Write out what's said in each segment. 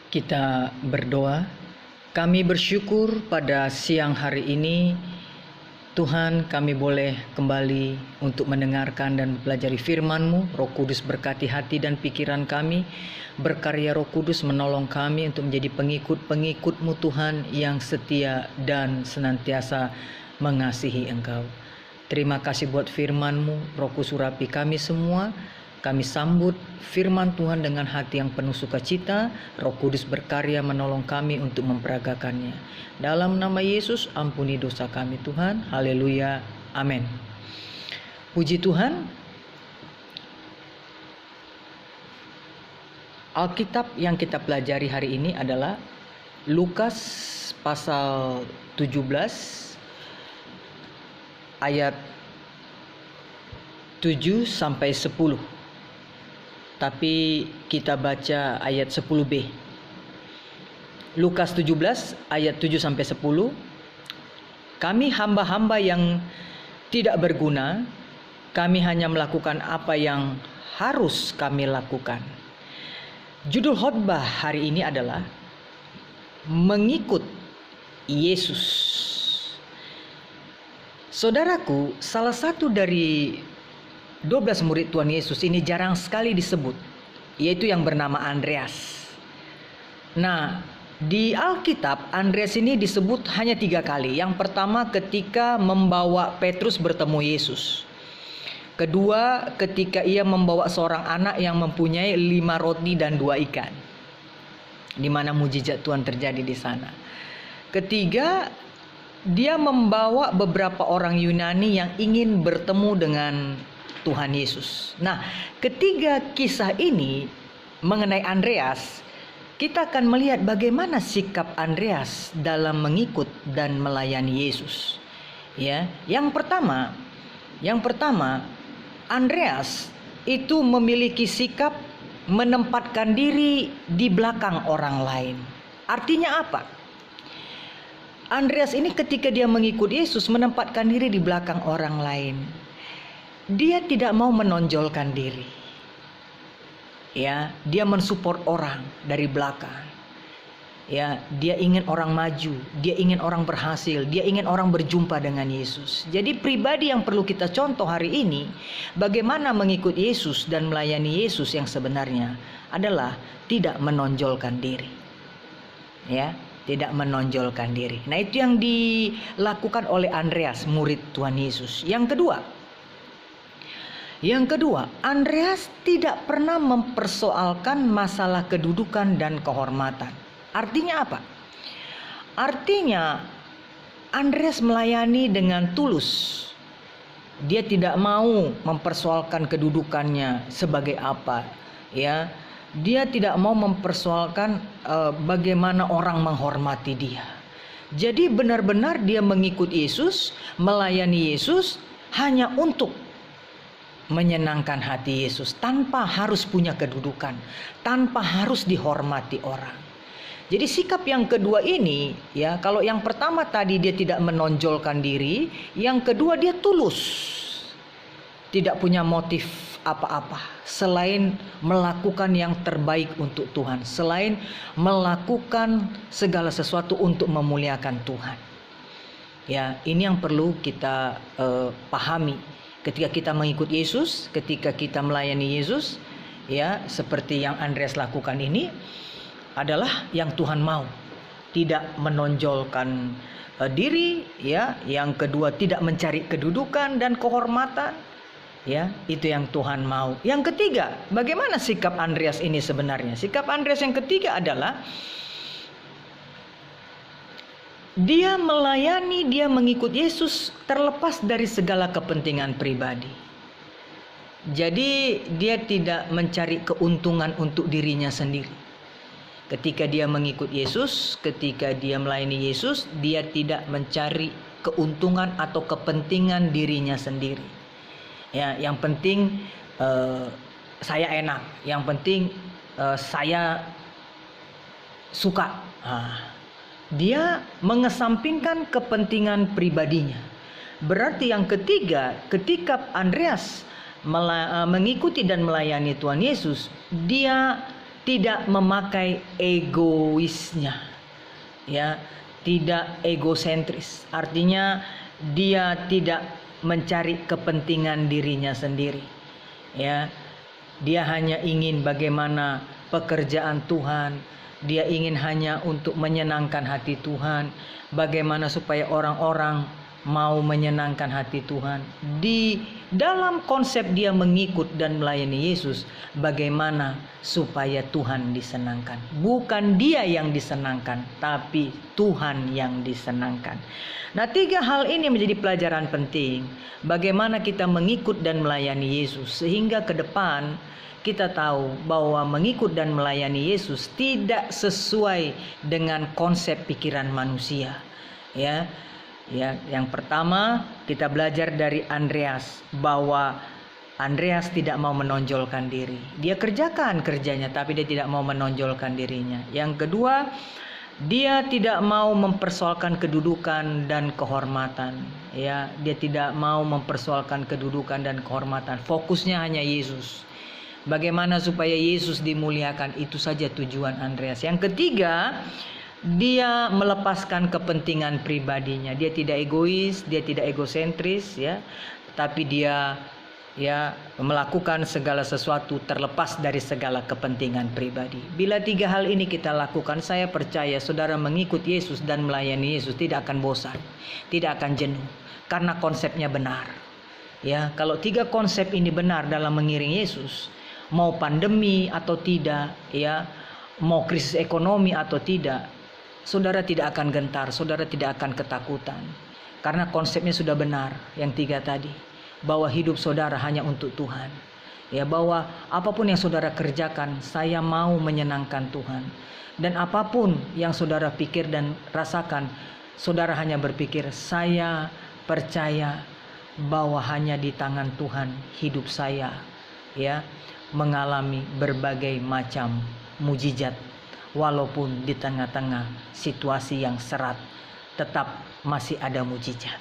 Kita berdoa. Kami bersyukur pada siang hari ini Tuhan, kami boleh kembali untuk mendengarkan dan mempelajari firman-Mu. Roh Kudus berkati hati dan pikiran kami. Berkarya Roh Kudus menolong kami untuk menjadi pengikut-pengikut-Mu Tuhan yang setia dan senantiasa mengasihi Engkau. Terima kasih buat firman-Mu. Roh Kudus urapi kami semua. Kami sambut firman Tuhan dengan hati yang penuh sukacita. Roh Kudus berkarya menolong kami untuk memperagakannya. Dalam nama Yesus, ampuni dosa kami Tuhan. Haleluya. Amin. Puji Tuhan. Alkitab yang kita pelajari hari ini adalah Lukas pasal 17 ayat 7 sampai 10. Tapi kita baca ayat 10b. Lukas 17 ayat 7 sampai 10. Kami hamba-hamba yang tidak berguna, kami hanya melakukan apa yang harus kami lakukan. Judul khotbah hari ini adalah mengikut Yesus. Saudaraku, salah satu dari 12 murid Tuhan Yesus ini jarang sekali disebut, yaitu yang bernama Andreas. Nah, di Alkitab Andreas ini disebut hanya 3 kali. Yang pertama ketika membawa Petrus bertemu Yesus. Kedua ketika ia membawa seorang anak yang mempunyai 5 roti dan 2 ikan, di mana mujizat Tuhan terjadi di sana. Ketiga, dia membawa beberapa orang Yunani yang ingin bertemu dengan Tuhan Yesus. Nah, ketiga kisah ini mengenai Andreas, kita akan melihat bagaimana sikap Andreas dalam mengikut dan melayani Yesus. Ya, yang pertama, Andreas itu memiliki sikap menempatkan diri di belakang orang lain. Artinya apa? Andreas ini ketika dia mengikut Yesus menempatkan diri di belakang orang lain. Dia tidak mau menonjolkan diri. Ya, dia mensupport orang dari belakang. Ya, dia ingin orang maju, dia ingin orang berhasil, dia ingin orang berjumpa dengan Yesus. Jadi pribadi yang perlu kita contoh hari ini, bagaimana mengikut Yesus dan melayani Yesus yang sebenarnya adalah tidak menonjolkan diri. Ya, tidak menonjolkan diri. Nah, itu yang dilakukan oleh Andreas, murid Tuhan Yesus. Yang kedua, Andreas tidak pernah mempersoalkan masalah kedudukan dan kehormatan. Artinya apa? Artinya Andreas melayani dengan tulus. Dia tidak mau mempersoalkan kedudukannya sebagai apa, ya. Dia tidak mau mempersoalkan bagaimana orang menghormati dia. Jadi benar-benar dia mengikut Yesus, melayani Yesus hanya untuk menyenangkan hati Yesus, tanpa harus punya kedudukan, tanpa harus dihormati orang. Jadi sikap yang kedua ini, ya, kalau yang pertama tadi dia tidak menonjolkan diri, yang kedua dia tulus, tidak punya motif apa-apa selain melakukan yang terbaik untuk Tuhan, selain melakukan segala sesuatu untuk memuliakan Tuhan. Ya, ini yang perlu kita pahami. Ketika kita mengikut Yesus, ketika kita melayani Yesus, ya, seperti yang Andreas lakukan ini adalah yang Tuhan mau. Tidak menonjolkan diri, ya. Yang kedua tidak mencari kedudukan dan kehormatan, ya. Itu yang Tuhan mau. Yang ketiga, bagaimana sikap Andreas ini sebenarnya? Sikap Andreas yang ketiga adalah dia melayani, dia mengikut Yesus terlepas dari segala kepentingan pribadi. Jadi dia tidak mencari keuntungan untuk dirinya sendiri. Ketika dia mengikut Yesus, ketika dia melayani Yesus, dia tidak mencari keuntungan atau kepentingan dirinya sendiri. Ya, yang penting saya enak, yang penting saya suka. Dia mengesampingkan kepentingan pribadinya. Berarti yang ketiga, ketika Andreas mengikuti dan melayani Tuhan Yesus, dia tidak memakai egoisnya, ya, tidak egosentris. Artinya dia tidak mencari kepentingan dirinya sendiri, ya. Dia hanya ingin bagaimana pekerjaan Tuhan, dia ingin hanya untuk menyenangkan hati Tuhan, bagaimana supaya orang-orang mau menyenangkan hati Tuhan. Di dalam konsep dia mengikut dan melayani Yesus, bagaimana supaya Tuhan disenangkan. Bukan dia yang disenangkan, tapi Tuhan yang disenangkan. Nah, 3 hal ini menjadi pelajaran penting bagaimana kita mengikut dan melayani Yesus, sehingga ke depan kita tahu bahwa mengikut dan melayani Yesus tidak sesuai dengan konsep pikiran manusia, ya. Ya, yang pertama kita belajar dari Andreas bahwa Andreas tidak mau menonjolkan diri. Dia kerjakan kerjanya tapi dia tidak mau menonjolkan dirinya. Yang kedua, dia tidak mau mempersoalkan kedudukan dan kehormatan. Ya, dia tidak mau mempersoalkan kedudukan dan kehormatan. Fokusnya hanya Yesus. Bagaimana supaya Yesus dimuliakan, itu saja tujuan Andreas. Yang ketiga, dia melepaskan kepentingan pribadinya. Dia tidak egois, dia tidak egosentris, ya, tapi dia melakukan segala sesuatu terlepas dari segala kepentingan pribadi. Bila 3 hal ini kita lakukan, saya percaya saudara mengikut Yesus dan melayani Yesus tidak akan bosan, tidak akan jenuh, karena konsepnya benar. Ya, kalau 3 konsep ini benar dalam mengiring Yesus, mau pandemi atau tidak, ya, mau krisis ekonomi atau tidak, saudara tidak akan gentar, saudara tidak akan ketakutan. Karena konsepnya sudah benar, yang 3 tadi. Bahwa hidup saudara hanya untuk Tuhan. Ya, bahwa apapun yang saudara kerjakan, saya mau menyenangkan Tuhan. Dan apapun yang saudara pikir dan rasakan, saudara hanya berpikir, saya percaya bahwa hanya di tangan Tuhan hidup saya, ya, mengalami berbagai macam mujizat. Walaupun di tengah-tengah situasi yang serat, tetap masih ada mujizat.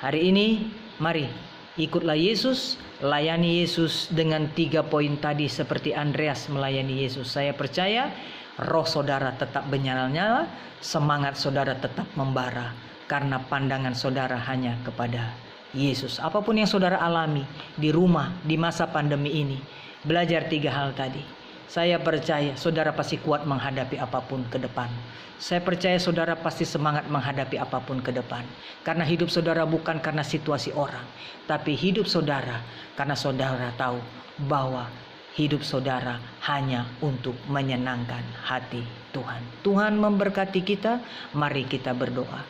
Hari ini, mari ikutlah Yesus, layani Yesus dengan 3 poin tadi seperti Andreas melayani Yesus. Saya percaya roh saudara tetap menyala-nyala, semangat saudara tetap membara, karena pandangan saudara hanya kepada Yesus. Apapun yang saudara alami di rumah di masa pandemi ini, belajar 3 hal tadi. Saya percaya saudara pasti kuat menghadapi apapun ke depan. Saya percaya saudara pasti semangat menghadapi apapun ke depan. Karena hidup saudara bukan karena situasi orang, tapi hidup saudara karena saudara tahu bahwa hidup saudara hanya untuk menyenangkan hati Tuhan. Tuhan memberkati kita, mari kita berdoa.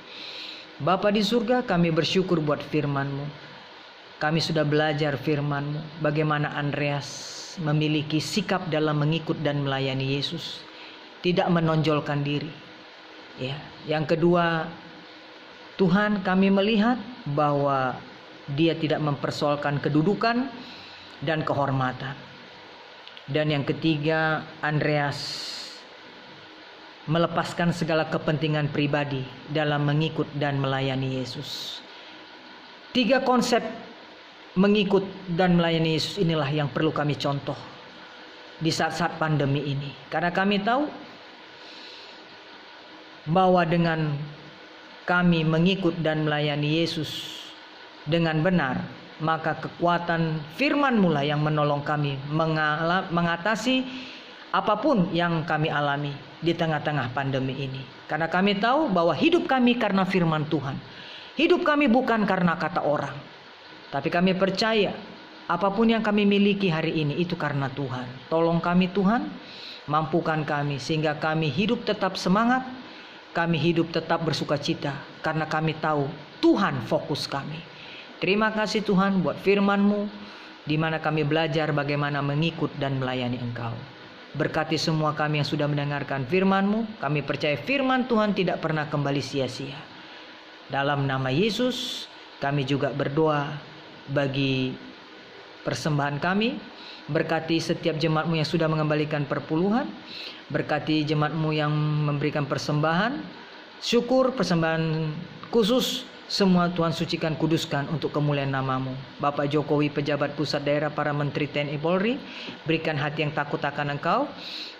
Bapa di surga, kami bersyukur buat firman-Mu. Kami sudah belajar firman-Mu, bagaimana Andreas memiliki sikap dalam mengikut dan melayani Yesus, tidak menonjolkan diri. Ya, yang kedua, Tuhan, kami melihat bahwa dia tidak mempersoalkan kedudukan dan kehormatan. Dan yang ketiga, Andreas melepaskan segala kepentingan pribadi dalam mengikut dan melayani Yesus. 3 konsep mengikut dan melayani Yesus inilah yang perlu kami contoh di saat-saat pandemi ini. Karena kami tahu bahwa dengan kami mengikut dan melayani Yesus dengan benar, maka kekuatan firman-Mu lah yang menolong kami mengatasi apapun yang kami alami di tengah-tengah pandemi ini. Karena kami tahu bahwa hidup kami karena firman Tuhan. Hidup kami bukan karena kata orang. Tapi kami percaya apapun yang kami miliki hari ini itu karena Tuhan. Tolong kami Tuhan, mampukan kami sehingga kami hidup tetap semangat, kami hidup tetap bersuka cita, karena kami tahu Tuhan fokus kami. Terima kasih Tuhan buat firman-Mu, di mana kami belajar bagaimana mengikut dan melayani Engkau. Berkati semua kami yang sudah mendengarkan firman-Mu. Kami percaya firman Tuhan tidak pernah kembali sia-sia. Dalam nama Yesus kami juga berdoa bagi persembahan kami. Berkati setiap jemaat-Mu yang sudah mengembalikan perpuluhan. Berkati jemaat-Mu yang memberikan persembahan syukur, persembahan khusus Semua Tuhan sucikan, kuduskan untuk kemuliaan nama-Mu. Bapak Jokowi, pejabat pusat daerah, para menteri TNI Polri, berikan hati yang takut akan Engkau.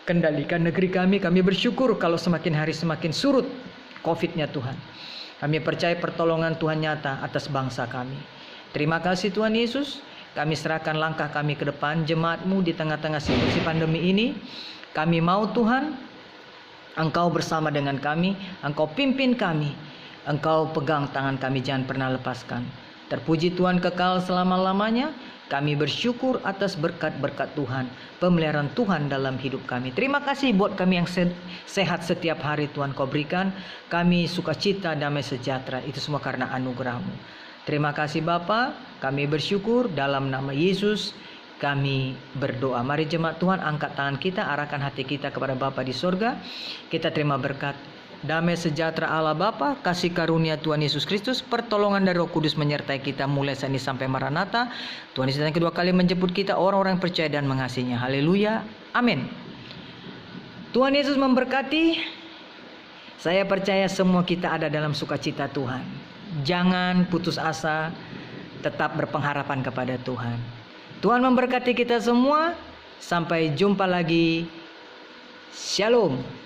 Kendalikan negeri kami. Kami bersyukur kalau semakin hari semakin surut COVID-nya Tuhan. Kami percaya pertolongan Tuhan nyata atas bangsa kami. Terima kasih Tuhan Yesus. Kami serahkan langkah kami ke depan, jemaat-Mu di tengah-tengah situasi pandemi ini. Kami mau Tuhan, Engkau bersama dengan kami, Engkau pimpin kami. Engkau pegang tangan kami, jangan pernah lepaskan. Terpuji Tuhan kekal selama-lamanya. Kami bersyukur atas berkat-berkat Tuhan, pemeliharaan Tuhan dalam hidup kami. Terima kasih buat kami yang sehat setiap hari Tuhan Kau berikan. Kami sukacita, damai sejahtera. Itu semua karena anugerah-Mu. Terima kasih Bapa. Kami bersyukur dalam nama Yesus. Kami berdoa. Mari jemaat Tuhan angkat tangan kita, arahkan hati kita kepada Bapa di sorga. Kita terima berkat. Damai sejahtera Allah Bapa, kasih karunia Tuhan Yesus Kristus, pertolongan dari Roh Kudus menyertai kita mulai saat ini sampai Maranatha. Tuhan Yesus yang kedua kali menjemput kita, orang-orang yang percaya dan mengasihinya. Haleluya. Amin. Tuhan Yesus memberkati. Saya percaya semua kita ada dalam sukacita Tuhan. Jangan putus asa, tetap berpengharapan kepada Tuhan. Tuhan memberkati kita semua. Sampai jumpa lagi. Shalom.